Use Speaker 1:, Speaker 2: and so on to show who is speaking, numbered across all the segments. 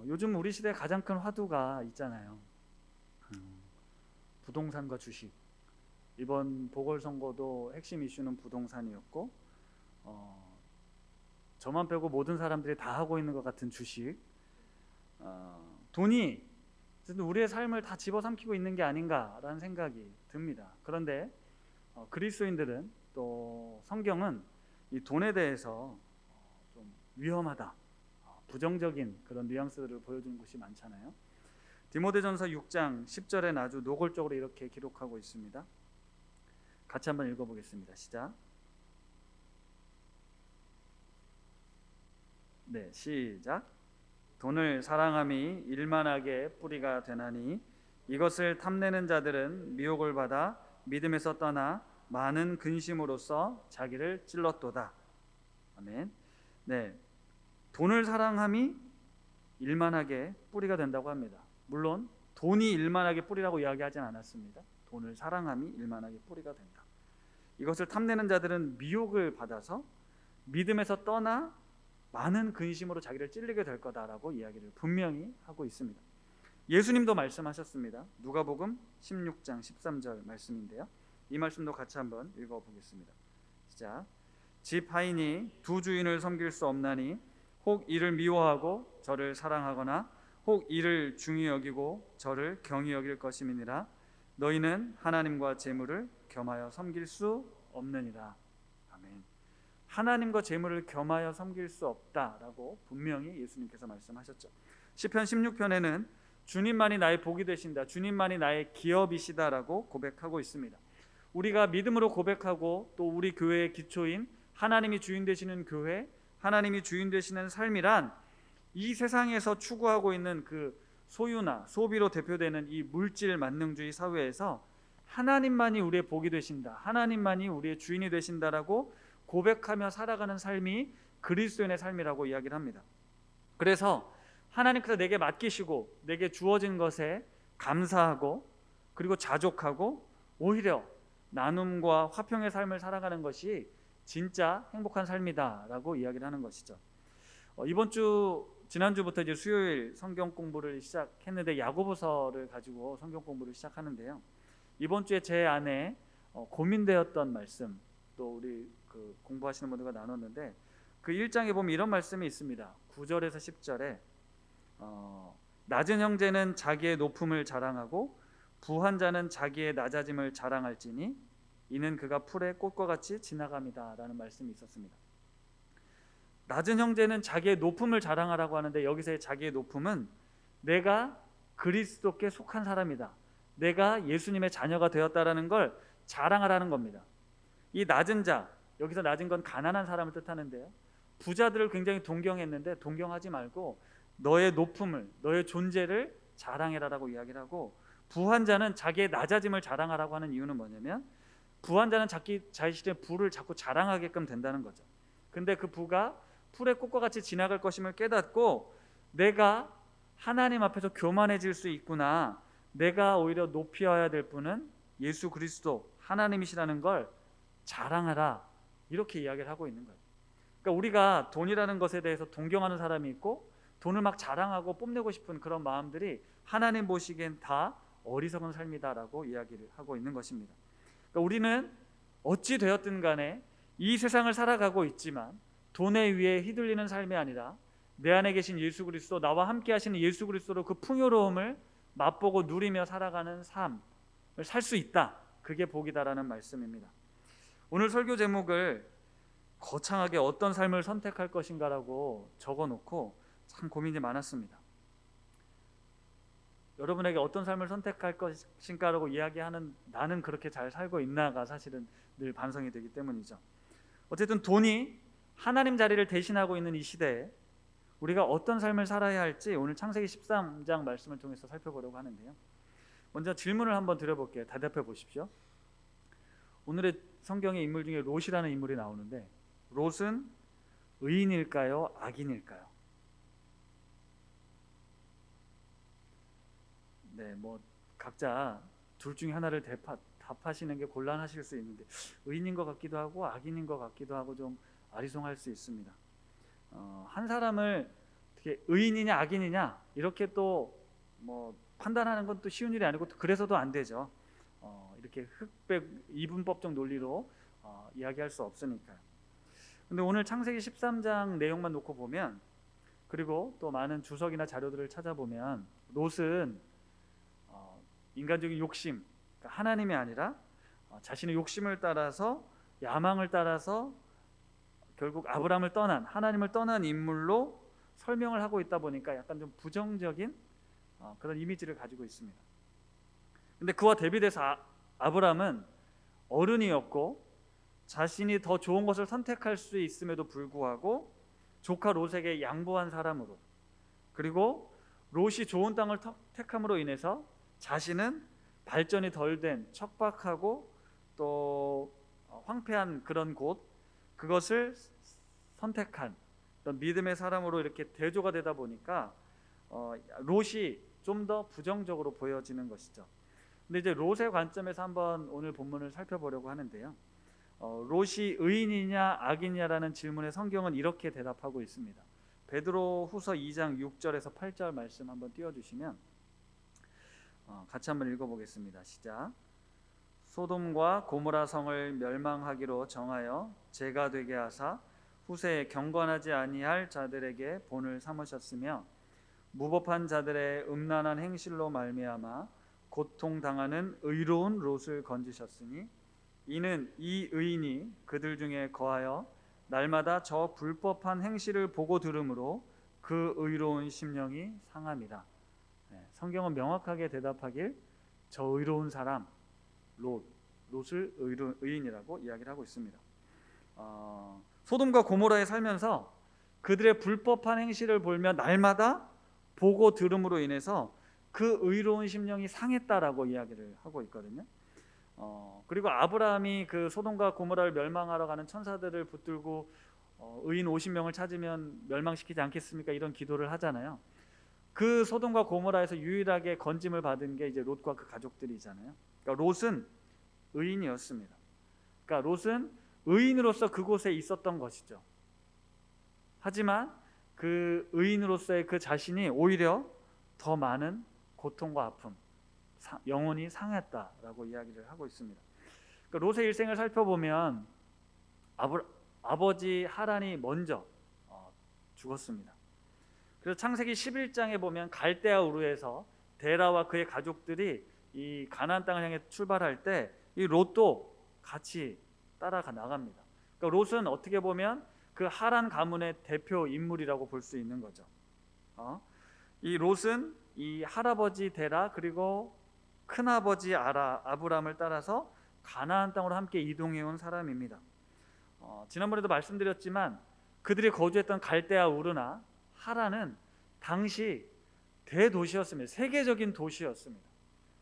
Speaker 1: 요즘 우리 시대에 가장 큰 화두가 있잖아요. 부동산과 주식. 이번 보궐선거도 핵심 이슈는 부동산이었고, 저만 빼고 모든 사람들이 다 하고 있는 것 같은 주식. 돈이 우리의 삶을 다 집어삼키고 있는 게 아닌가라는 생각이 듭니다. 그런데 그리스도인들은 또 성경은 이 돈에 대해서 좀 위험하다, 부정적인 그런 뉘앙스들을 보여주는 것이 많잖아요. 디모데전서 6장 10절에는 아주 노골적으로 이렇게 기록하고 있습니다. 같이 한번 읽어보겠습니다. 시작. 네, 시작. 돈을 사랑함이 일만하게 뿌리가 되나니 이것을 탐내는 자들은 미혹을 받아 믿음에서 떠나 많은 근심으로써 자기를 찔렀도다. 아멘. 네, 돈을 사랑함이 일만하게 뿌리가 된다고 합니다. 물론 돈이 일만하게 뿌리라고 이야기하진 않았습니다. 돈을 사랑함이 일만하게 뿌리가 된다. 이것을 탐내는 자들은 미혹을 받아서 믿음에서 떠나 많은 근심으로 자기를 찔리게 될 거다라고 이야기를 분명히 하고 있습니다. 예수님도 말씀하셨습니다. 누가복음 16장 13절 말씀인데요. 이 말씀도 같이 한번 읽어보겠습니다. 시작. 집 하인이 두 주인을 섬길 수 없나니 혹 이를 미워하고 저를 사랑하거나 혹 이를 중히 여기고 저를 경히 여길 것임이니라. 너희는 하나님과 재물을 겸하여 섬길 수 없느니라. 아멘. 하나님과 재물을 겸하여 섬길 수 없다라고 분명히 예수님께서 말씀하셨죠. 시편 16편에는 주님만이 나의 복이 되신다, 주님만이 나의 기업이시다라고 고백하고 있습니다. 우리가 믿음으로 고백하고 또 우리 교회의 기초인 하나님이 주인 되시는 교회, 하나님이 주인 되시는 삶이란 이 세상에서 추구하고 있는 그 소유나 소비로 대표되는 이 물질 만능주의 사회에서 하나님만이 우리의 복이 되신다, 하나님만이 우리의 주인이 되신다라고 고백하며 살아가는 삶이 그리스도인의 삶이라고 이야기를 합니다. 그래서 하나님께서 내게 맡기시고 내게 주어진 것에 감사하고 그리고 자족하고 오히려 나눔과 화평의 삶을 살아가는 것이 진짜 행복한 삶이다라고 이야기를 하는 것이죠. 지난주부터 이제 수요일 성경 공부를 시작했는데 야고보서를 가지고 성경 공부를 시작하는데요. 이번 주에 제 안에 고민되었던 말씀, 또 우리 공부하시는 분들과 나눴는데 그 1장에 보면 이런 말씀이 있습니다. 9절에서 10절에 낮은 형제는 자기의 높음을 자랑하고 부한 자는 자기의 낮아짐을 자랑할지니 이는 그가 풀의 꽃과 같이 지나갑니다 라는 말씀이 있었습니다. 낮은 형제는 자기의 높음을 자랑하라고 하는데 여기서의 자기의 높음은 내가 그리스도께 속한 사람이다, 내가 예수님의 자녀가 되었다라는 걸 자랑하라는 겁니다. 이 낮은 자, 여기서 낮은 건 가난한 사람을 뜻하는데요, 부자들을 굉장히 동경했는데 동경하지 말고 너의 높음을, 너의 존재를 자랑해라라고 이야기를 하고, 부한 자는 자기의 낮아짐을 자랑하라고 하는 이유는 뭐냐면 부한 자는 자기 자신의 부를 자꾸 자랑하게끔 된다는 거죠. 근데 그 부가 풀의 꽃과 같이 지나갈 것임을 깨닫고 내가 하나님 앞에서 교만해질 수 있구나, 내가 오히려 높여야 될 분은 예수 그리스도 하나님이시라는 걸 자랑하라, 이렇게 이야기를 하고 있는 거예요. 그러니까 우리가 돈이라는 것에 대해서 동경하는 사람이 있고 돈을 막 자랑하고 뽐내고 싶은 그런 마음들이 하나님 보시기엔 다 어리석은 삶이다라고 이야기를 하고 있는 것입니다. 그러니까 우리는 어찌 되었든 간에 이 세상을 살아가고 있지만 돈에 의해 휘둘리는 삶이 아니라 내 안에 계신 예수 그리스도, 나와 함께 하시는 예수 그리스도로 그 풍요로움을 맛보고 누리며 살아가는 삶을 살 수 있다, 그게 복이다라는 말씀입니다. 오늘 설교 제목을 거창하게 어떤 삶을 선택할 것인가라고 적어놓고 참 고민이 많았습니다. 여러분에게 어떤 삶을 선택할 것인가라고 이야기하는 나는 그렇게 잘 살고 있나가 사실은 늘 반성이 되기 때문이죠. 어쨌든 돈이 하나님 자리를 대신하고 있는 이 시대에 우리가 어떤 삶을 살아야 할지 오늘 창세기 13장 말씀을 통해서 살펴보려고 하는데요. 먼저 질문을 한번 드려볼게요. 대답해 보십시오. 오늘의 성경의 인물 중에 롯이라는 인물이 나오는데 롯은 의인일까요? 악인일까요? 네, 뭐 각자 둘 중에 하나를 답하시는 게 곤란하실 수 있는데 의인인 것 같기도 하고 악인인 것 같기도 하고 좀 아리송할 수 있습니다. 한 사람을 이렇게 의인이냐 악인이냐 이렇게 또 뭐 판단하는 건 또 쉬운 일이 아니고 또 그래서도 안 되죠. 이렇게 흑백 이분법적 논리로 이야기할 수 없으니까요. 근데 오늘 창세기 13장 내용만 놓고 보면, 그리고 또 많은 주석이나 자료들을 찾아보면 롯은 인간적인 욕심, 그러니까 하나님이 아니라 자신의 욕심을 따라서, 야망을 따라서 결국 아브라함을 떠난, 하나님을 떠난 인물로 설명을 하고 있다 보니까 약간 좀 부정적인 그런 이미지를 가지고 있습니다. 근데 그와 대비돼서 아브라함은 어른이었고 자신이 더 좋은 것을 선택할 수 있음에도 불구하고 조카 롯에게 양보한 사람으로, 그리고 롯이 좋은 땅을 택함으로 인해서 자신은 발전이 덜 된 척박하고 또 황폐한 그런 곳, 그것을 선택한 어떤 믿음의 사람으로 이렇게 대조가 되다 보니까 롯이 좀 더 부정적으로 보여지는 것이죠. 근데 이제 롯의 관점에서 한번 오늘 본문을 살펴보려고 하는데요. 롯이 의인이냐 악인이냐라는 질문에 성경은 이렇게 대답하고 있습니다. 베드로 후서 2장 6절에서 8절 말씀 한번 띄워주시면 같이 한번 읽어보겠습니다. 시작. 소돔과 고모라 성을 멸망하기로 정하여 죄가 되게 하사 후세에 경건하지 아니할 자들에게 본을 삼으셨으며 무법한 자들의 음란한 행실로 말미암아 고통당하는 의로운 롯을 건지셨으니 이는 이 의인이 그들 중에 거하여 날마다 저 불법한 행실을 보고 들으므로 그 의로운 심령이 상함이라. 성경은 명확하게 대답하길 저 의로운 사람 롯을 의인이라고 이야기를 하고 있습니다. 소돔과 고모라에 살면서 그들의 불법한 행실을 보며 날마다 보고 들음으로 인해서 그 의로운 심령이 상했다라고 이야기를 하고 있거든요. 그리고 아브라함이 그 소돔과 고모라를 멸망하러 가는 천사들을 붙들고 의인 50명을 찾으면 멸망시키지 않겠습니까? 이런 기도를 하잖아요. 그 소돔과 고모라에서 유일하게 건짐을 받은 게 이제 롯과 그 가족들이잖아요. 그러니까 롯은 의인이었습니다. 그러니까 롯은 의인으로서 그곳에 있었던 것이죠. 하지만 그 의인으로서의 그 자신이 오히려 더 많은 고통과 아픔, 영혼이 상했다라고 이야기를 하고 있습니다. 그러니까 롯의 일생을 살펴보면 아버지 하란이 먼저 죽었습니다. 그래서 창세기 11장에 보면 갈대아 우르에서 데라와 그의 가족들이 이 가나안 땅을 향해 출발할 때 이 롯도 같이 따라가 나갑니다. 그러니까 롯은 어떻게 보면 그 하란 가문의 대표 인물이라고 볼 수 있는 거죠. 이 롯은 이 할아버지 데라 그리고 큰아버지 아브람을 따라서 가나안 땅으로 함께 이동해 온 사람입니다. 지난번에도 말씀드렸지만 그들이 거주했던 갈대아 우르나 하란은 당시 대도시였습니다. 세계적인 도시였습니다.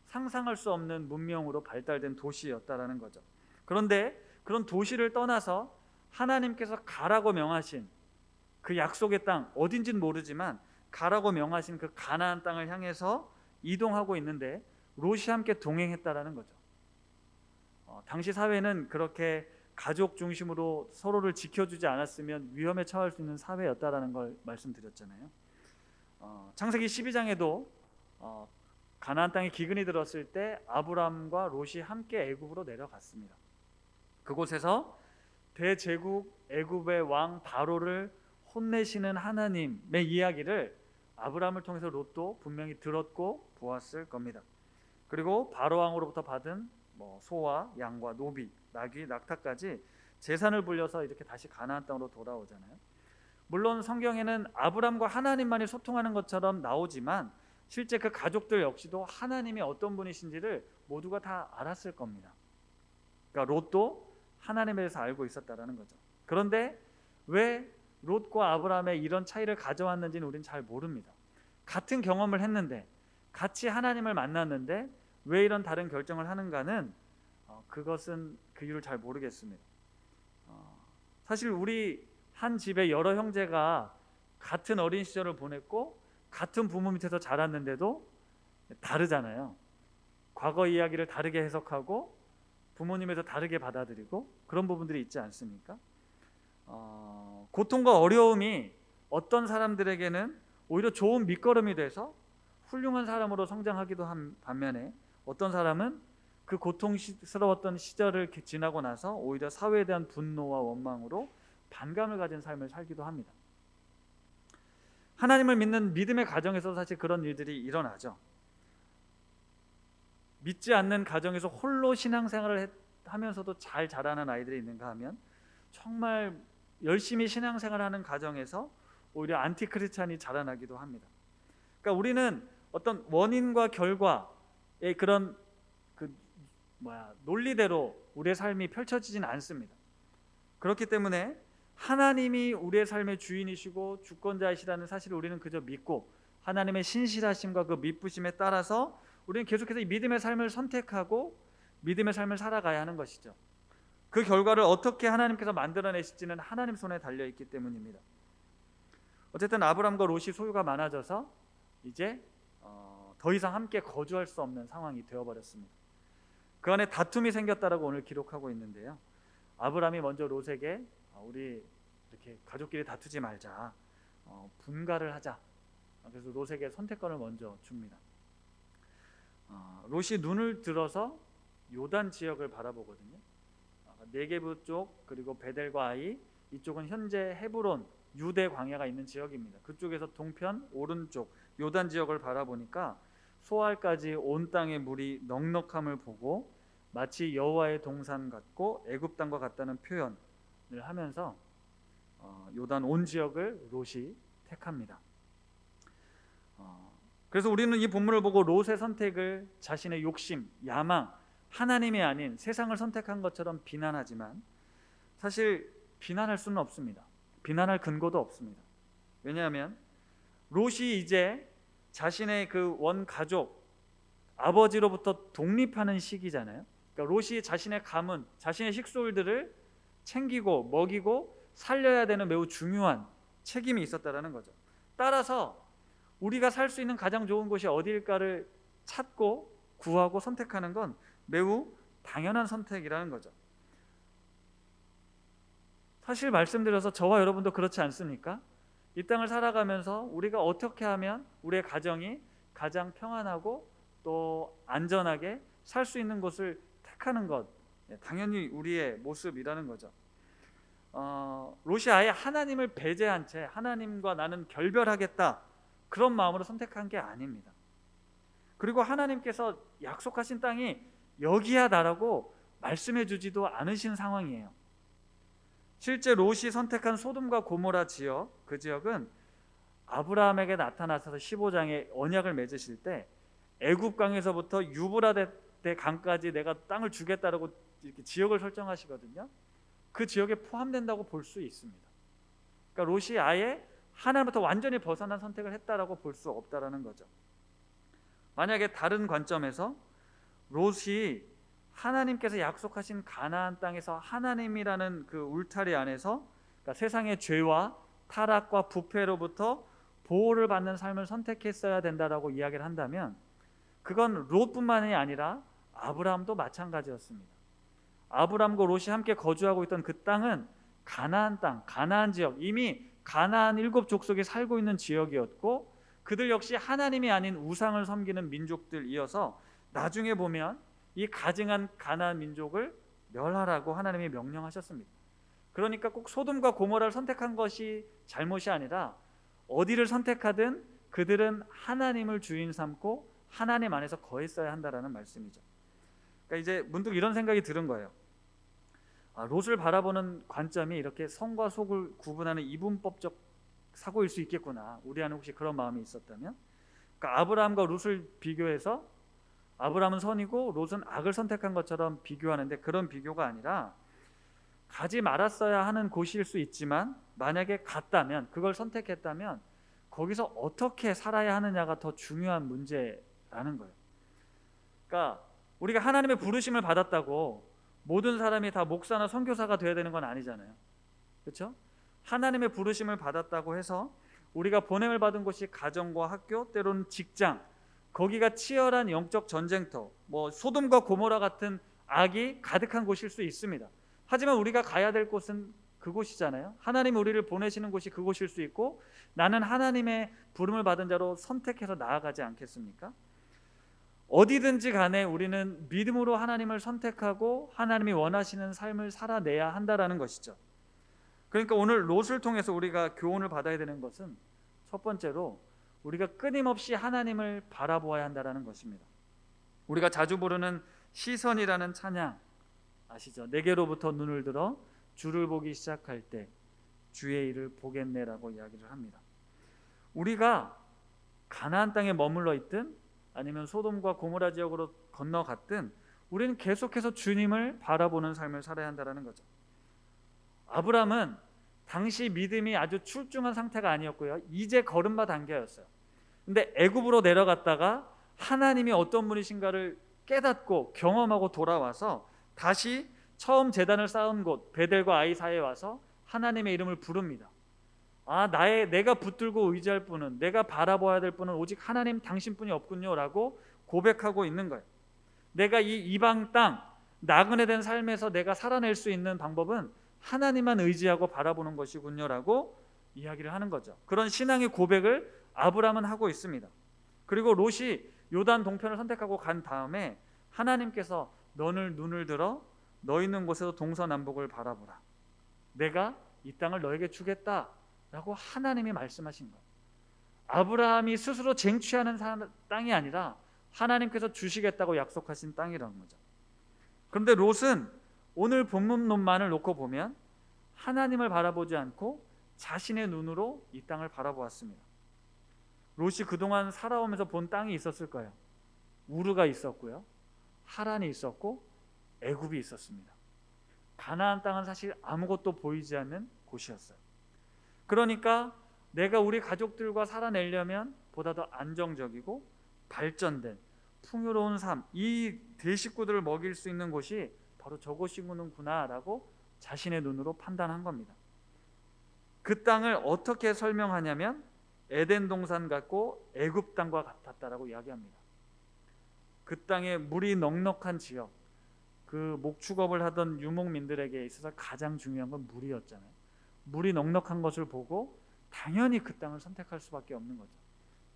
Speaker 1: 상상할 수 없는 문명으로 발달된 도시였다라는 거죠. 그런데 그런 도시를 떠나서 하나님께서 가라고 명하신 그 약속의 땅, 어딘지는 모르지만 가라고 명하신 그 가나안 땅을 향해서 이동하고 있는데 롯이 함께 동행했다라는 거죠. 당시 사회는 그렇게 가족 중심으로 서로를 지켜주지 않았으면 위험에 처할 수 있는 사회였다라는 걸 말씀드렸잖아요. 창세기 12장에도 가나안 땅에 기근이 들었을 때 아브람과 롯이 함께 애굽으로 내려갔습니다. 그곳에서 대제국 애굽의 왕 바로를 혼내시는 하나님의 이야기를 아브람을 통해서 롯도 분명히 들었고 보았을 겁니다. 그리고 바로 왕으로부터 받은 소와 양과 노비, 나귀, 낙타까지 재산을 불려서 이렇게 다시 가나안 땅으로 돌아오잖아요. 물론 성경에는 아브람과 하나님만이 소통하는 것처럼 나오지만 실제 그 가족들 역시도 하나님이 어떤 분이신지를 모두가 다 알았을 겁니다. 그러니까 롯도 하나님에 대해서 알고 있었다라는 거죠. 그런데 왜 롯과 아브람의 이런 차이를 가져왔는지는 우리는 잘 모릅니다. 같은 경험을 했는데 같이 하나님을 만났는데 왜 이런 다른 결정을 하는가는 그것은 그 이유를 잘 모르겠습니다. 사실 우리 한 집에 여러 형제가 같은 어린 시절을 보냈고 같은 부모 밑에서 자랐는데도 다르잖아요. 과거 이야기를 다르게 해석하고 부모님에서 다르게 받아들이고 그런 부분들이 있지 않습니까? 고통과 어려움이 어떤 사람들에게는 오히려 좋은 밑거름이 돼서 훌륭한 사람으로 성장하기도 한 반면에 어떤 사람은 그 고통스러웠던 시절을 지나고 나서 오히려 사회에 대한 분노와 원망으로 반감을 가진 삶을 살기도 합니다. 하나님을 믿는 믿음의 가정에서 사실 그런 일들이 일어나죠. 믿지 않는 가정에서 홀로 신앙생활을 하면서도 잘 자라는 아이들이 있는가 하면 정말 열심히 신앙생활하는 가정에서 오히려 안티크리스찬이 자라나기도 합니다. 그러니까 우리는 어떤 원인과 결과의 그런 논리대로 우리의 삶이 펼쳐지진 않습니다. 그렇기 때문에 하나님이 우리의 삶의 주인이시고 주권자이시라는 사실을 우리는 그저 믿고 하나님의 신실하심과 그 믿부심에 따라서 우리는 계속해서 이 믿음의 삶을 선택하고 믿음의 삶을 살아가야 하는 것이죠. 그 결과를 어떻게 하나님께서 만들어내실지는 하나님 손에 달려있기 때문입니다. 어쨌든 아브람과 롯이 소유가 많아져서 이제 더 이상 함께 거주할 수 없는 상황이 되어버렸습니다. 그 안에 다툼이 생겼다라고 오늘 기록하고 있는데요. 아브람이 먼저 롯에게 우리 이렇게 가족끼리 다투지 말자, 분가를 하자. 그래서 롯에게 선택권을 먼저 줍니다. 롯이 눈을 들어서 요단 지역을 바라보거든요. 네게브 쪽 그리고 베델과 아이, 이쪽은 현재 헤브론 유대 광야가 있는 지역입니다. 그쪽에서 동편 오른쪽 요단 지역을 바라보니까 소알까지 온 땅의 물이 넉넉함을 보고 마치 여호와의 동산 같고 애굽 땅과 같다는 표현을 하면서 요단 온 지역을 롯이 택합니다. 그래서 우리는 이 본문을 보고 롯의 선택을 자신의 욕심, 야망, 하나님이 아닌 세상을 선택한 것처럼 비난하지만 사실 비난할 수는 없습니다. 비난할 근거도 없습니다. 왜냐하면 롯이 이제 자신의 그 원 가족 아버지로부터 독립하는 시기잖아요. 그러니까 롯이 자신의 가문, 자신의 식솔들을 챙기고 먹이고 살려야 되는 매우 중요한 책임이 있었다라는 거죠. 따라서 우리가 살 수 있는 가장 좋은 곳이 어디일까를 찾고 구하고 선택하는 건 매우 당연한 선택이라는 거죠. 사실 말씀드려서 저와 여러분도 그렇지 않습니까? 이 땅을 살아가면서 우리가 어떻게 하면 우리의 가정이 가장 평안하고 또 안전하게 살 수 있는 곳을 택하는 것, 당연히 우리의 모습이라는 거죠. 롯이 아예 하나님을 배제한 채 하나님과 나는 결별하겠다 그런 마음으로 선택한 게 아닙니다. 그리고 하나님께서 약속하신 땅이 여기야 나라고 말씀해 주지도 않으신 상황이에요. 실제 롯이 선택한 소돔과 고모라 지역, 그 지역은 아브라함에게 나타나셔서 15장에 언약을 맺으실 때 애굽강에서부터 유브라데 강까지 내가 땅을 주겠다라고 이렇게 지역을 설정하시거든요. 그 지역에 포함된다고 볼 수 있습니다. 그러니까 롯이 아예 하나님부터 완전히 벗어난 선택을 했다라고 볼 수 없다라는 거죠. 만약에 다른 관점에서 롯이 하나님께서 약속하신 가나안 땅에서 하나님이라는 그 울타리 안에서 그러니까 세상의 죄와 타락과 부패로부터 보호를 받는 삶을 선택했어야 된다라고 이야기를 한다면 그건 롯뿐만이 아니라 아브라함도 마찬가지였습니다. 아브라함과 롯이 함께 거주하고 있던 그 땅은 가나안 땅, 가나안 지역, 이미 가나안 7족속이 살고 있는 지역이었고 그들 역시 하나님이 아닌 우상을 섬기는 민족들이어서 나중에 보면 이 가증한 가나안 민족을 멸하라고 하나님이 명령하셨습니다. 그러니까 꼭 소돔과 고모라를 선택한 것이 잘못이 아니라 어디를 선택하든 그들은 하나님을 주인 삼고 하나님 안에서 거했어야 한다라는 말씀이죠. 그러니까 이제 문득 이런 생각이 들은 거예요. 롯을 바라보는 관점이 이렇게 성과 속을 구분하는 이분법적 사고일 수 있겠구나. 우리 안에 혹시 그런 마음이 있었다면, 그러니까 아브라함과 롯을 비교해서 아브라함은 선이고 롯은 악을 선택한 것처럼 비교하는데 그런 비교가 아니라 가지 말았어야 하는 곳일 수 있지만 만약에 갔다면 그걸 선택했다면 거기서 어떻게 살아야 하느냐가 더 중요한 문제라는 거예요. 그러니까 우리가 하나님의 부르심을 받았다고 모든 사람이 다 목사나 선교사가 되어야 되는 건 아니잖아요. 그렇죠? 하나님의 부르심을 받았다고 해서 우리가 보냄을 받은 곳이 가정과 학교, 때로는 직장, 거기가 치열한 영적 전쟁터, 소돔과 고모라 같은 악이 가득한 곳일 수 있습니다. 하지만 우리가 가야 될 곳은 그곳이잖아요. 하나님이 우리를 보내시는 곳이 그곳일 수 있고 나는 하나님의 부름을 받은 자로 선택해서 나아가지 않겠습니까? 어디든지 간에 우리는 믿음으로 하나님을 선택하고 하나님이 원하시는 삶을 살아내야 한다라는 것이죠. 그러니까 오늘 롯을 통해서 우리가 교훈을 받아야 되는 것은 첫 번째로 우리가 끊임없이 하나님을 바라보아야 한다라는 것입니다. 우리가 자주 부르는 시선이라는 찬양 아시죠? 내게로부터 눈을 들어 주를 보기 시작할 때 주의 일을 보겠네라고 이야기를 합니다. 우리가 가나안 땅에 머물러 있든 아니면 소돔과 고모라 지역으로 건너갔든 우리는 계속해서 주님을 바라보는 삶을 살아야 한다는 거죠. 아브라함은 당시 믿음이 아주 출중한 상태가 아니었고요. 이제 걸음마 단계였어요. 근데 애굽으로 내려갔다가 하나님이 어떤 분이신가를 깨닫고 경험하고 돌아와서 다시 처음 제단을 쌓은 곳 베델과 아이 사이에 와서 하나님의 이름을 부릅니다. 내가 붙들고 의지할 분은, 내가 바라봐야 될 분은 오직 하나님 당신뿐이 없군요 라고 고백하고 있는 거예요. 내가 이 이방 땅 나그네 된 삶에서 내가 살아낼 수 있는 방법은 하나님만 의지하고 바라보는 것이군요 라고 이야기를 하는 거죠. 그런 신앙의 고백을 아브라함은 하고 있습니다. 그리고 롯이 요단 동편을 선택하고 간 다음에 하나님께서 너는 눈을 들어 너 있는 곳에서 동서남북을 바라보라. 내가 이 땅을 너에게 주겠다 라고 하나님이 말씀하신 거예요. 아브라함이 스스로 쟁취하는 땅이 아니라 하나님께서 주시겠다고 약속하신 땅이라는 거죠. 그런데 롯은 오늘 본문론만을 놓고 보면 하나님을 바라보지 않고 자신의 눈으로 이 땅을 바라보았습니다. 롯이 그동안 살아오면서 본 땅이 있었을 거예요. 우르가 있었고요, 하란이 있었고 애굽이 있었습니다. 가나안 땅은 사실 아무것도 보이지 않는 곳이었어요. 그러니까 내가 우리 가족들과 살아내려면 보다 더 안정적이고 발전된 풍요로운 삶, 이 대식구들을 먹일 수 있는 곳이 바로 저곳이구나 라고 자신의 눈으로 판단한 겁니다. 그 땅을 어떻게 설명하냐면 에덴 동산 같고 애굽 땅과 같았다라고 이야기합니다. 그 땅에 물이 넉넉한 지역, 그 목축업을 하던 유목민들에게 있어서 가장 중요한 건 물이었잖아요. 물이 넉넉한 것을 보고 당연히 그 땅을 선택할 수밖에 없는 거죠.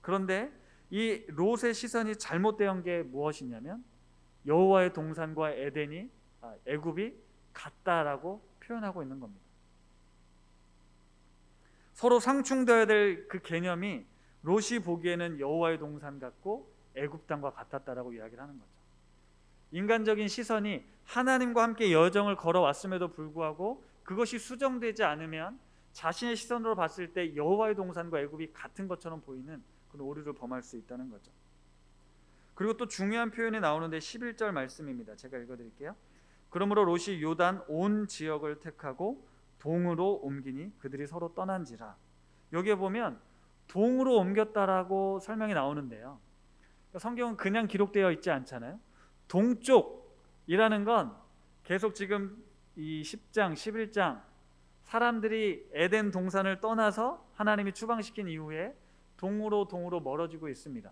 Speaker 1: 그런데 이 롯의 시선이 잘못된 게 무엇이냐면 여호와의 동산과 애굽이 같다라고 표현하고 있는 겁니다. 서로 상충되어야 될 그 개념이 롯이 보기에는 여호와의 동산 같고 애굽 땅과 같았다라고 이야기를 하는 거죠. 인간적인 시선이 하나님과 함께 여정을 걸어왔음에도 불구하고 그것이 수정되지 않으면 자신의 시선으로 봤을 때 여호와의 동산과 애굽이 같은 것처럼 보이는 그런 오류를 범할 수 있다는 거죠. 그리고 또 중요한 표현이 나오는데 11절 말씀입니다. 제가 읽어드릴게요. 그러므로 롯이 요단 온 지역을 택하고 동으로 옮기니 그들이 서로 떠난지라. 여기에 보면 동으로 옮겼다라고 설명이 나오는데요. 성경은 그냥 기록되어 있지 않잖아요. 동쪽이라는 건 계속 지금 이 10장, 11장 사람들이 에덴 동산을 떠나서 하나님이 추방시킨 이후에 동으로 멀어지고 있습니다.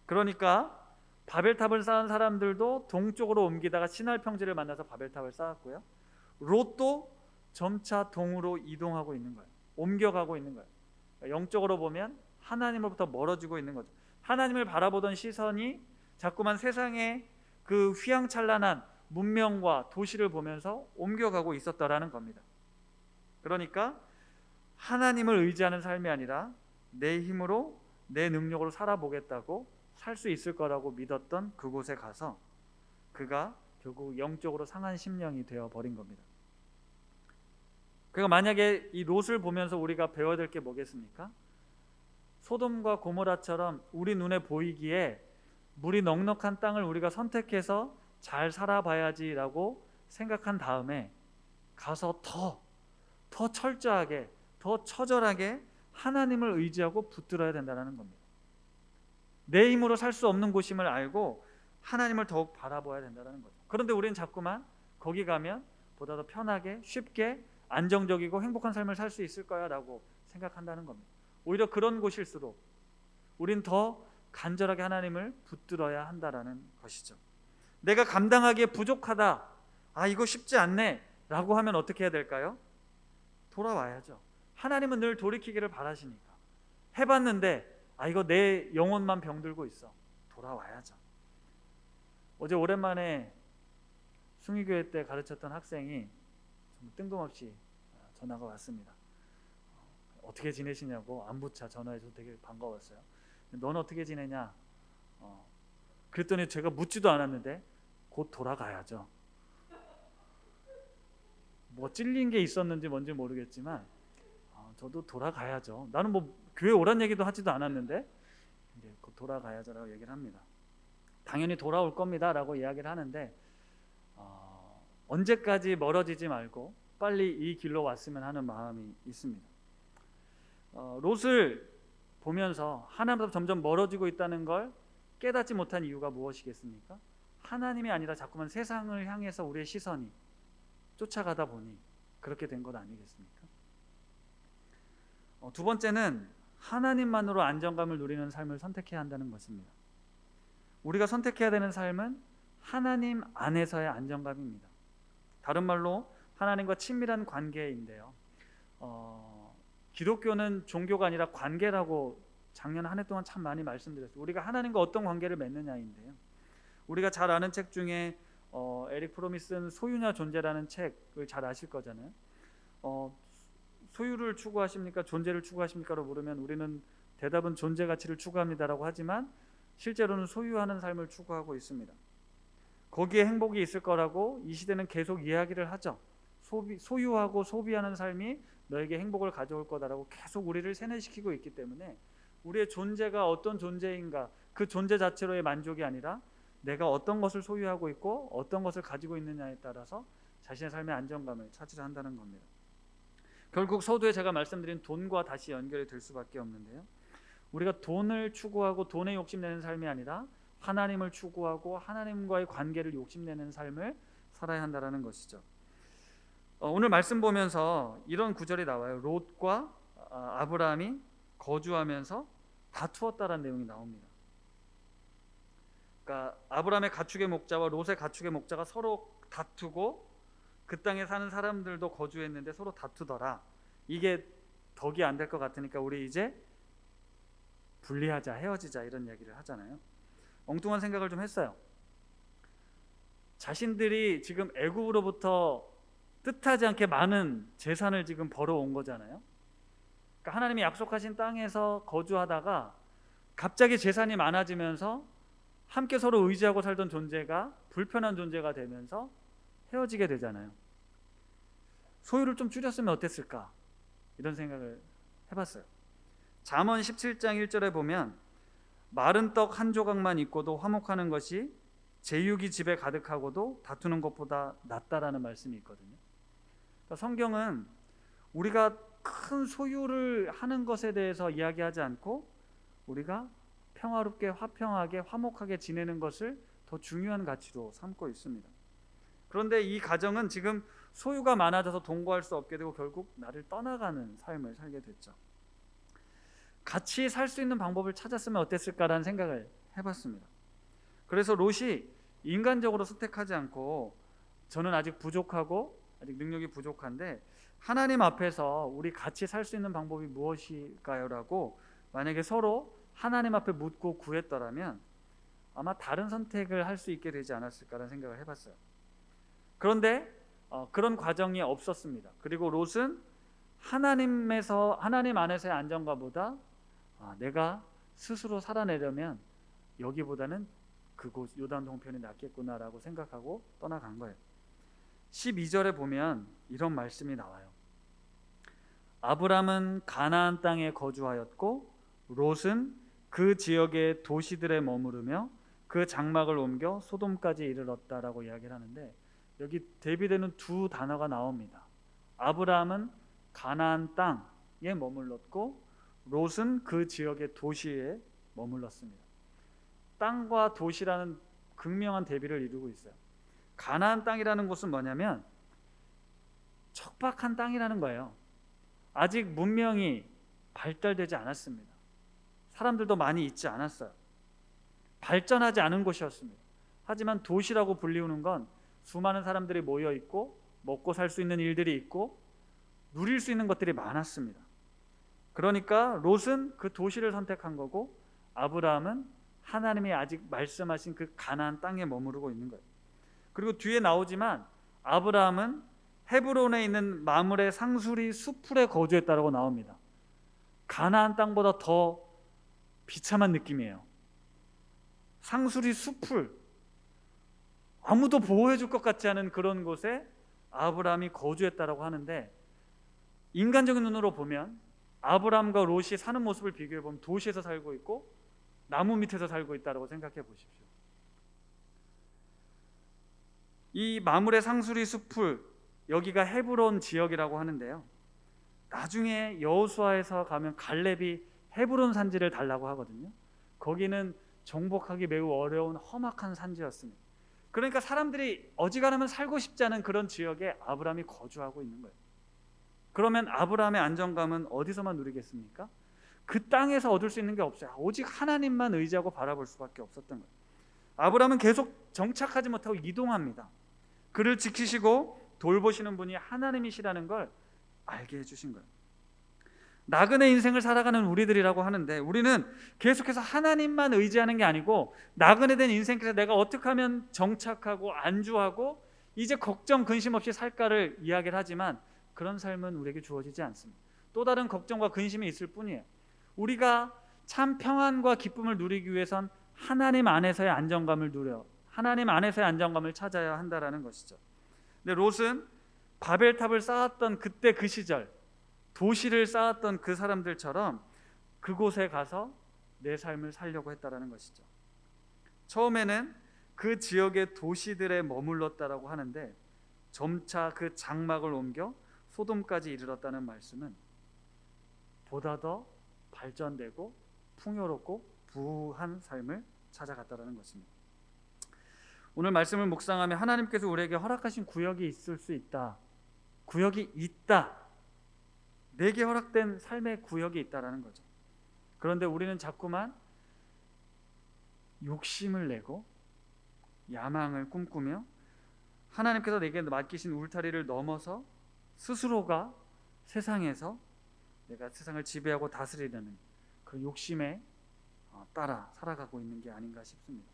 Speaker 1: 그러니까 바벨탑을 쌓은 사람들도 동쪽으로 옮기다가 시날 평지를 만나서 바벨탑을 쌓았고요. 롯도 점차 동으로 이동하고 있는 거예요. 옮겨가고 있는 거예요. 영적으로 보면 하나님으로부터 멀어지고 있는 거죠. 하나님을 바라보던 시선이 자꾸만 세상의 그 휘황찬란한 문명과 도시를 보면서 옮겨가고 있었다라는 겁니다. 그러니까 하나님을 의지하는 삶이 아니라 내 힘으로 내 능력으로 살아보겠다고 살 수 있을 거라고 믿었던 그곳에 가서 그가 결국 영적으로 상한 심령이 되어버린 겁니다. 그러니까 만약에 이 롯을 보면서 우리가 배워야 될 게 뭐겠습니까? 소돔과 고모라처럼 우리 눈에 보이기에 물이 넉넉한 땅을 우리가 선택해서 잘 살아봐야지라고 생각한 다음에 가서 더 철저하게, 더 처절하게 하나님을 의지하고 붙들어야 된다는 겁니다. 내 힘으로 살 수 없는 곳임을 알고 하나님을 더욱 바라봐야 된다는 거죠. 그런데 우리는 자꾸만 거기 가면 보다 더 편하게, 쉽게, 안정적이고 행복한 삶을 살 수 있을 거야 라고 생각한다는 겁니다. 오히려 그런 곳일수록 우린 더 간절하게 하나님을 붙들어야 한다라는 것이죠. 내가 감당하기에 부족하다, 이거 쉽지 않네, 라고 하면 어떻게 해야 될까요? 돌아와야죠. 하나님은 늘 돌이키기를 바라시니까. 해봤는데 이거 내 영혼만 병들고 있어. 돌아와야죠. 어제 오랜만에 숭의교회 때 가르쳤던 학생이 좀 뜬금없이 전화가 왔습니다. 어떻게 지내시냐고 안부차 전화해서 되게 반가웠어요. 넌 어떻게 지내냐? 그랬더니 제가 묻지도 않았는데 곧 돌아가야죠. 뭐 찔린 게 있었는지 뭔지 모르겠지만 저도 돌아가야죠. 나는 뭐 교회 오란 얘기도 하지도 않았는데 이제 곧 돌아가야죠라고 얘기를 합니다. 당연히 돌아올 겁니다라고 이야기를 하는데 언제까지 멀어지지 말고 빨리 이 길로 왔으면 하는 마음이 있습니다. 롯을 보면서 하나님부터 점점 멀어지고 있다는 걸 깨닫지 못한 이유가 무엇이겠습니까? 하나님이 아니라 자꾸만 세상을 향해서 우리의 시선이 쫓아가다 보니 그렇게 된 것 아니겠습니까? 두 번째는 하나님만으로 안정감을 누리는 삶을 선택해야 한다는 것입니다. 우리가 선택해야 되는 삶은 하나님 안에서의 안정감입니다. 다른 말로 하나님과 친밀한 관계인데요. 기독교는 종교가 아니라 관계라고 작년 한 해 동안 참 많이 말씀드렸어요. 우리가 하나님과 어떤 관계를 맺느냐인데요. 우리가 잘 아는 책 중에 에릭 프롬이 쓴 소유냐 존재라는 책을 잘 아실 거잖아요. 소유를 추구하십니까? 존재를 추구하십니까?로 물으면 우리는 대답은 존재 가치를 추구합니다라고 하지만 실제로는 소유하는 삶을 추구하고 있습니다. 거기에 행복이 있을 거라고 이 시대는 계속 이야기를 하죠. 소유하고 소비하는 삶이 너에게 행복을 가져올 거다라고 계속 우리를 세뇌시키고 있기 때문에 우리의 존재가 어떤 존재인가, 그 존재 자체로의 만족이 아니라 내가 어떤 것을 소유하고 있고 어떤 것을 가지고 있느냐에 따라서 자신의 삶의 안정감을 찾으려 한다는 겁니다. 결국 서두에 제가 말씀드린 돈과 다시 연결이 될 수밖에 없는데요. 우리가 돈을 추구하고 돈에 욕심내는 삶이 아니라 하나님을 추구하고 하나님과의 관계를 욕심내는 삶을 살아야 한다는 것이죠. 오늘 말씀 보면서 이런 구절이 나와요. 롯과 아브라함이 거주하면서 다투었다라는 내용이 나옵니다. 그러니까 아브라함의 가축의 목자와 롯의 가축의 목자가 서로 다투고 그 땅에 사는 사람들도 거주했는데 서로 다투더라. 이게 덕이 안 될 것 같으니까 우리 이제 분리하자, 헤어지자 이런 얘기를 하잖아요. 엉뚱한 생각을 좀 했어요. 자신들이 지금 애굽으로부터 뜻하지 않게 많은 재산을 지금 벌어온 거잖아요. 그러니까 하나님이 약속하신 땅에서 거주하다가 갑자기 재산이 많아지면서 함께 서로 의지하고 살던 존재가 불편한 존재가 되면서 헤어지게 되잖아요. 소유를 좀 줄였으면 어땠을까? 이런 생각을 해봤어요. 잠언 17장 1절에 보면 마른 떡 한 조각만 있고도 화목하는 것이 제육이 집에 가득하고도 다투는 것보다 낫다라는 말씀이 있거든요. 그러니까 성경은 우리가 큰 소유를 하는 것에 대해서 이야기하지 않고 우리가 평화롭게 화평하게 화목하게 지내는 것을 더 중요한 가치로 삼고 있습니다. 그런데 이 가정은 지금 소유가 많아져서 동거할 수 없게 되고 결국 나를 떠나가는 삶을 살게 됐죠. 같이 살 수 있는 방법을 찾았으면 어땠을까라는 생각을 해봤습니다. 그래서 롯이 인간적으로 선택하지 않고 저는 아직 부족하고 아직 능력이 부족한데 하나님 앞에서 우리 같이 살 수 있는 방법이 무엇일까요? 라고 만약에 서로 하나님 앞에 묻고 구했더라면 아마 다른 선택을 할 수 있게 되지 않았을까라는 생각을 해봤어요. 그런데 그런 과정이 없었습니다. 그리고 롯은 하나님 안에서의 안정감보다 내가 스스로 살아내려면 여기보다는 그곳 요단 동편이 낫겠구나라고 생각하고 떠나간 거예요. 12절에 보면 이런 말씀이 나와요. 아브람은 가나안 땅에 거주하였고 롯은 그 지역의 도시들에 머무르며 그 장막을 옮겨 소돔까지 이르렀다라고 이야기를 하는데 여기 대비되는 두 단어가 나옵니다. 아브라함은 가나안 땅에 머물렀고 롯은 그 지역의 도시에 머물렀습니다. 땅과 도시라는 극명한 대비를 이루고 있어요. 가나안 땅이라는 곳은 뭐냐면 척박한 땅이라는 거예요. 아직 문명이 발달되지 않았습니다. 사람들도 많이 있지 않았어요. 발전하지 않은 곳이었습니다. 하지만 도시라고 불리우는 건 수많은 사람들이 모여 있고 먹고 살 수 있는 일들이 있고 누릴 수 있는 것들이 많았습니다. 그러니까 롯은 그 도시를 선택한 거고 아브라함은 하나님이 아직 말씀하신 그 가나안 땅에 머무르고 있는 거예요. 그리고 뒤에 나오지만 아브라함은 헤브론에 있는 마므레 상수리 수풀에 거주했다라고 나옵니다. 가나안 땅보다 더 비참한 느낌이에요. 상수리 수풀, 아무도 보호해 줄 것 같지 않은 그런 곳에 아브라함이 거주했다라고 하는데, 인간적인 눈으로 보면 아브라함과 롯이 사는 모습을 비교해 보면 도시에서 살고 있고 나무 밑에서 살고 있다고 생각해 보십시오. 이 마므레 상수리 숲을, 여기가 헤브론 지역이라고 하는데요, 나중에 여호수아에서 가면 갈렙이 헤브론 산지를 달라고 하거든요. 거기는 정복하기 매우 어려운 험악한 산지였습니다. 그러니까 사람들이 어지간하면 살고 싶지 않은 그런 지역에 아브라함이 거주하고 있는 거예요. 그러면 아브라함의 안정감은 어디서만 누리겠습니까? 그 땅에서 얻을 수 있는 게 없어요. 오직 하나님만 의지하고 바라볼 수밖에 없었던 거예요. 아브라함은 계속 정착하지 못하고 이동합니다. 그를 지키시고 돌보시는 분이 하나님이시라는 걸 알게 해주신 거예요. 나그네 인생을 살아가는 우리들이라고 하는데, 우리는 계속해서 하나님만 의지하는 게 아니고 나그네 된 인생에서 내가 어떻게 하면 정착하고 안주하고 이제 걱정 근심 없이 살까를 이야기를 하지만 그런 삶은 우리에게 주어지지 않습니다. 또 다른 걱정과 근심이 있을 뿐이에요. 우리가 참 평안과 기쁨을 누리기 위해선 하나님 안에서의 안정감을 누려 하나님 안에서의 안정감을 찾아야 한다라는 것이죠. 근데 롯은 바벨탑을 쌓았던 그때 그 시절, 도시를 쌓았던 그 사람들처럼 그곳에 가서 내 삶을 살려고 했다라는 것이죠. 처음에는 그 지역의 도시들에 머물렀다라고 하는데 점차 그 장막을 옮겨 소돔까지 이르렀다는 말씀은 보다 더 발전되고 풍요롭고 부한 삶을 찾아갔다라는 것입니다. 오늘 말씀을 묵상하며 하나님께서 우리에게 허락하신 구역이 있을 수 있다. 구역이 있다. 내게 허락된 삶의 구역이 있다라는 거죠. 그런데 우리는 자꾸만 욕심을 내고 야망을 꿈꾸며 하나님께서 내게 맡기신 울타리를 넘어서 스스로가 세상에서 내가 세상을 지배하고 다스리려는 그 욕심에 따라 살아가고 있는 게 아닌가 싶습니다.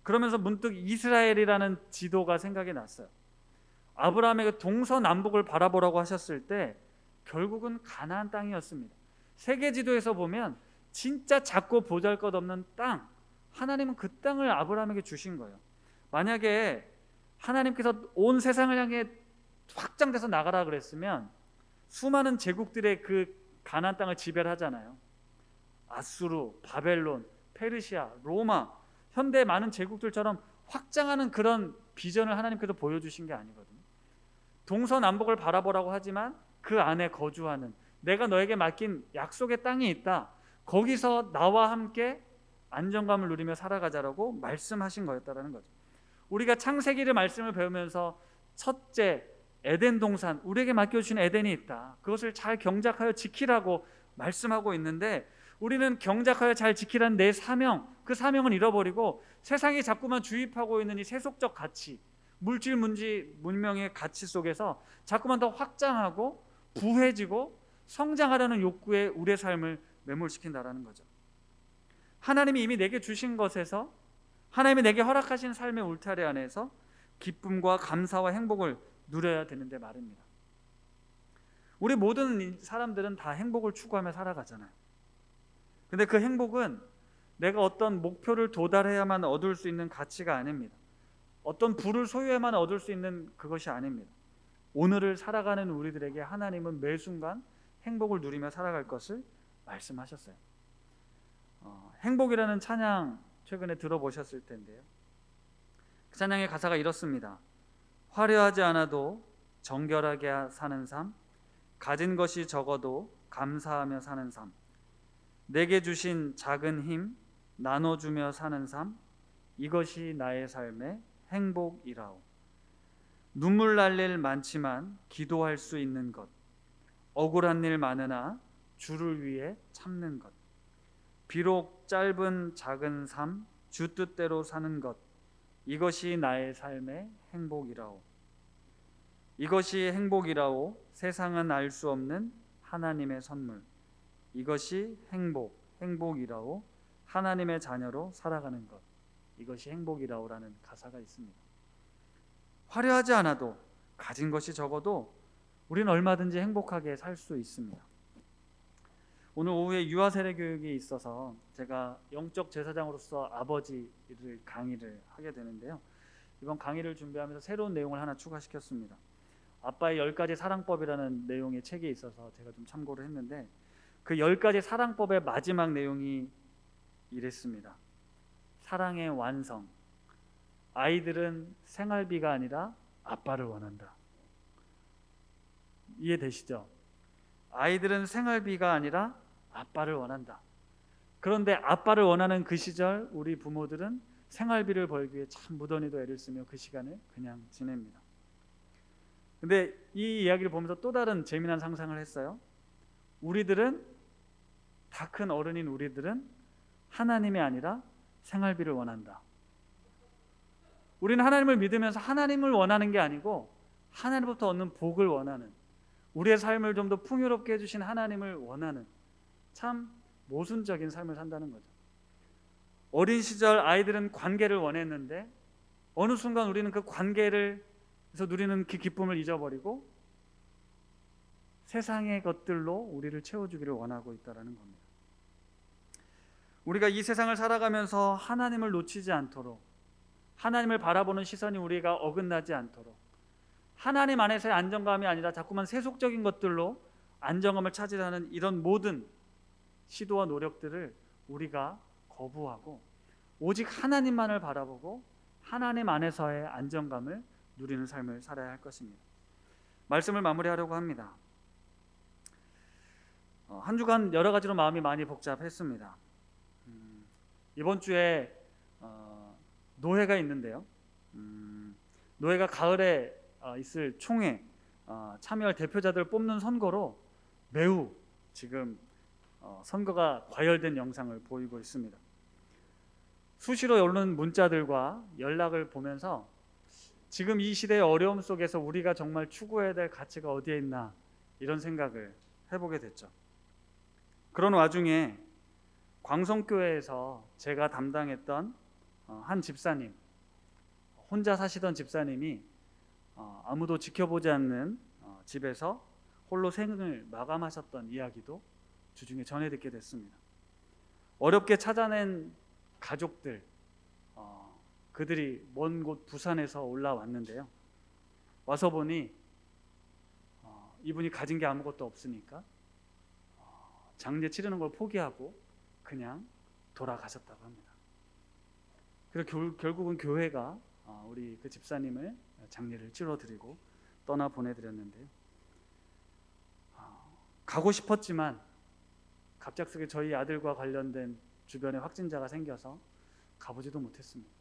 Speaker 1: 그러면서 문득 이스라엘이라는 지도가 생각이 났어요. 아브라함에게 동서남북을 바라보라고 하셨을 때 결국은 가나안 땅이었습니다. 세계 지도에서 보면 진짜 작고 보잘것없는 땅, 하나님은 그 땅을 아브라함에게 주신 거예요. 만약에 하나님께서 온 세상을 향해 확장돼서 나가라 그랬으면 수많은 제국들의 그 가나안 땅을 지배를 하잖아요. 아수르, 바벨론, 페르시아, 로마, 현대 많은 제국들처럼 확장하는 그런 비전을 하나님께서 보여주신 게 아니거든요. 동서남북을 바라보라고 하지만 그 안에 거주하는, 내가 너에게 맡긴 약속의 땅이 있다, 거기서 나와 함께 안정감을 누리며 살아가자라고 말씀하신 거였다라는 거죠. 우리가 창세기를 말씀을 배우면서 첫째 에덴 동산, 우리에게 맡겨주신 에덴이 있다, 그것을 잘 경작하여 지키라고 말씀하고 있는데, 우리는 경작하여 잘 지키라는 내 사명, 그 사명은 잃어버리고 세상이 자꾸만 주입하고 있는 이 세속적 가치, 물질 문명의 가치 속에서 자꾸만 더 확장하고 부해지고 성장하려는 욕구에 우리의 삶을 매몰시킨다라는 거죠. 하나님이 이미 내게 주신 것에서, 하나님이 내게 허락하신 삶의 울타리 안에서 기쁨과 감사와 행복을 누려야 되는데 말입니다. 우리 모든 사람들은 다 행복을 추구하며 살아가잖아요. 근데 그 행복은 내가 어떤 목표를 도달해야만 얻을 수 있는 가치가 아닙니다. 어떤 부를 소유해야만 얻을 수 있는 그것이 아닙니다. 오늘을 살아가는 우리들에게 하나님은 매 순간 행복을 누리며 살아갈 것을 말씀하셨어요. 행복이라는 찬양 최근에 들어보셨을 텐데요, 그 찬양의 가사가 이렇습니다. 화려하지 않아도 정결하게 사는 삶, 가진 것이 적어도 감사하며 사는 삶, 내게 주신 작은 힘 나눠주며 사는 삶, 이것이 나의 삶의 행복이라오. 눈물 날 일 많지만 기도할 수 있는 것, 억울한 일 많으나 주를 위해 참는 것, 비록 짧은 작은 삶 주 뜻대로 사는 것, 이것이 나의 삶의 행복이라오. 이것이 행복이라오. 세상은 알 수 없는 하나님의 선물. 이것이 행복이라오. 하나님의 자녀로 살아가는 것. 이것이 행복이라오라는 가사가 있습니다. 화려하지 않아도 가진 것이 적어도 우리는 얼마든지 행복하게 살 수 있습니다. 오늘 오후에 유아 세례 교육이 있어서 제가 영적 제사장으로서 아버지를 강의를 하게 되는데요. 이번 강의를 준비하면서 새로운 내용을 하나 추가시켰습니다. 아빠의 10가지 사랑법이라는 내용의 책이 있어서 제가 좀 참고를 했는데, 그 10가지 사랑법의 마지막 내용이 이랬습니다. 사랑의 완성. 아이들은 생활비가 아니라 아빠를 원한다. 이해되시죠? 아이들은 생활비가 아니라 아빠를 원한다. 그런데 아빠를 원하는 그 시절 우리 부모들은 생활비를 벌기 위해 참 무던히도 애를 쓰며 그 시간을 그냥 지냅니다. 근데 이 이야기를 보면서 또 다른 재미난 상상을 했어요. 우리들은, 다 큰 어른인 우리들은 하나님이 아니라 생활비를 원한다. 우리는 하나님을 믿으면서 하나님을 원하는 게 아니고 하나님부터 얻는 복을 원하는, 우리의 삶을 좀 더 풍요롭게 해주신 하나님을 원하는 참 모순적인 삶을 산다는 거죠. 어린 시절 아이들은 관계를 원했는데 어느 순간 우리는 그 관계에서 누리는 그 기쁨을 잊어버리고 세상의 것들로 우리를 채워주기를 원하고 있다는 겁니다. 우리가 이 세상을 살아가면서 하나님을 놓치지 않도록, 하나님을 바라보는 시선이 우리가 어긋나지 않도록, 하나님 안에서의 안정감이 아니라 자꾸만 세속적인 것들로 안정감을 찾으려는 이런 모든 시도와 노력들을 우리가 거부하고 오직 하나님만을 바라보고 하나님 안에서의 안정감을 누리는 삶을 살아야 할 것입니다. 말씀을 마무리하려고 합니다. 한 주간 여러 가지로 마음이 많이 복잡했습니다. 이번 주에 노회가 있는데요. 노회가 가을에 있을 총회 참여할 대표자들을 뽑는 선거로 매우 지금 선거가 과열된 영상을 보이고 있습니다. 수시로 오는 문자들과 연락을 보면서 지금 이 시대의 어려움 속에서 우리가 정말 추구해야 될 가치가 어디에 있나 이런 생각을 해보게 됐죠. 그런 와중에 광성교회에서 제가 담당했던 한 집사님, 혼자 사시던 집사님이 아무도 지켜보지 않는 집에서 홀로 생을 마감하셨던 이야기도 주중에 전해 듣게 됐습니다. 어렵게 찾아낸 가족들, 그들이 먼 곳 부산에서 올라왔는데요. 와서 보니 이분이 가진 게 아무것도 없으니까 장례 치르는 걸 포기하고 그냥 돌아가셨다고 합니다. 그리고 결국은 교회가 우리 그 집사님을 장례를 치러드리고 떠나 보내드렸는데요. 가고 싶었지만 갑작스레 저희 아들과 관련된 주변에 확진자가 생겨서 가보지도 못했습니다.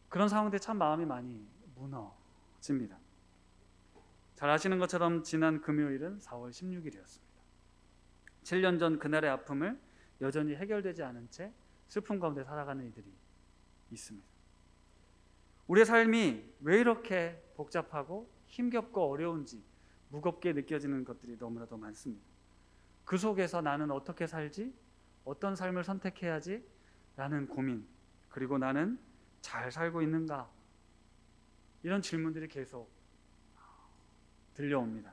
Speaker 1: 그런 상황인데 참 마음이 많이 무너집니다. 잘 아시는 것처럼 지난 금요일은 4월 16일이었습니다. 7년 전 그날의 아픔을 여전히 해결되지 않은 채 슬픔 가운데 살아가는 이들이 있습니다. 우리의 삶이 왜 이렇게 복잡하고 힘겹고 어려운지 무겁게 느껴지는 것들이 너무나도 많습니다. 그 속에서 나는 어떻게 살지? 어떤 삶을 선택해야지? 라는 고민, 그리고 나는 잘 살고 있는가? 이런 질문들이 계속 들려옵니다.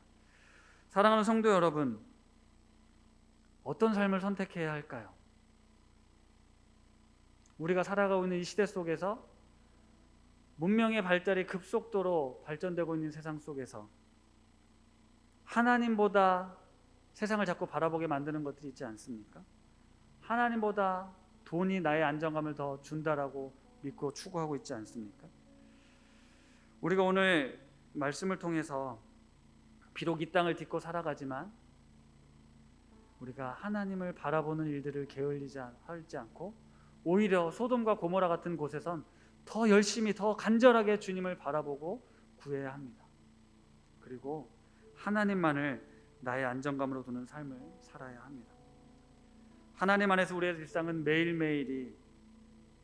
Speaker 1: 사랑하는 성도 여러분, 어떤 삶을 선택해야 할까요? 우리가 살아가고 있는 이 시대 속에서 문명의 발달이 급속도로 발전되고 있는 세상 속에서 하나님보다 세상을 자꾸 바라보게 만드는 것들이 있지 않습니까? 하나님보다 돈이 나의 안정감을 더 준다라고 믿고 추구하고 있지 않습니까? 우리가 오늘 말씀을 통해서 비록 이 땅을 딛고 살아가지만 우리가 하나님을 바라보는 일들을 게을리지 하지 않고 오히려 소돔과 고모라 같은 곳에선 더 열심히 더 간절하게 주님을 바라보고 구해야 합니다. 그리고 하나님만을 나의 안정감으로 두는 삶을 살아야 합니다. 하나님 안에서 우리의 일상은 매일매일이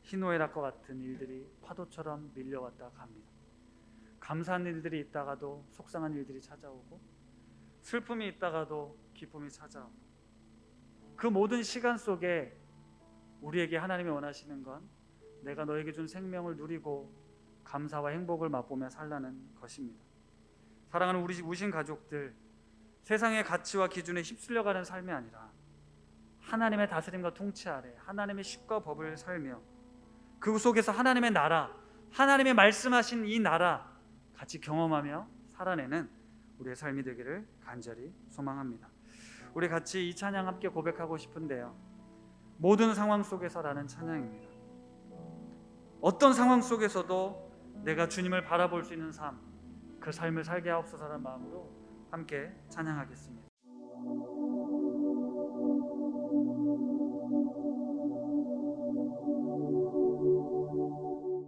Speaker 1: 희노애락과 같은 일들이 파도처럼 밀려왔다 갑니다. 감사한 일들이 있다가도 속상한 일들이 찾아오고, 슬픔이 있다가도 기쁨이 찾아오고, 그 모든 시간 속에 우리에게 하나님이 원하시는 건 내가 너에게 준 생명을 누리고 감사와 행복을 맛보며 살라는 것입니다. 사랑하는 우리 우신 가족들, 세상의 가치와 기준에 휩쓸려가는 삶이 아니라 하나님의 다스림과 통치 아래 하나님의 십과 법을 살며 그 속에서 하나님의 나라, 하나님의 말씀하신 이 나라 같이 경험하며 살아내는 우리의 삶이 되기를 간절히 소망합니다. 우리 같이 이 찬양 함께 고백하고 싶은데요, 모든 상황 속에서라는 찬양입니다. 어떤 상황 속에서도 내가 주님을 바라볼 수 있는 삶, 그 삶을 살게 하옵소서라는 마음으로 함께 찬양하겠습니다.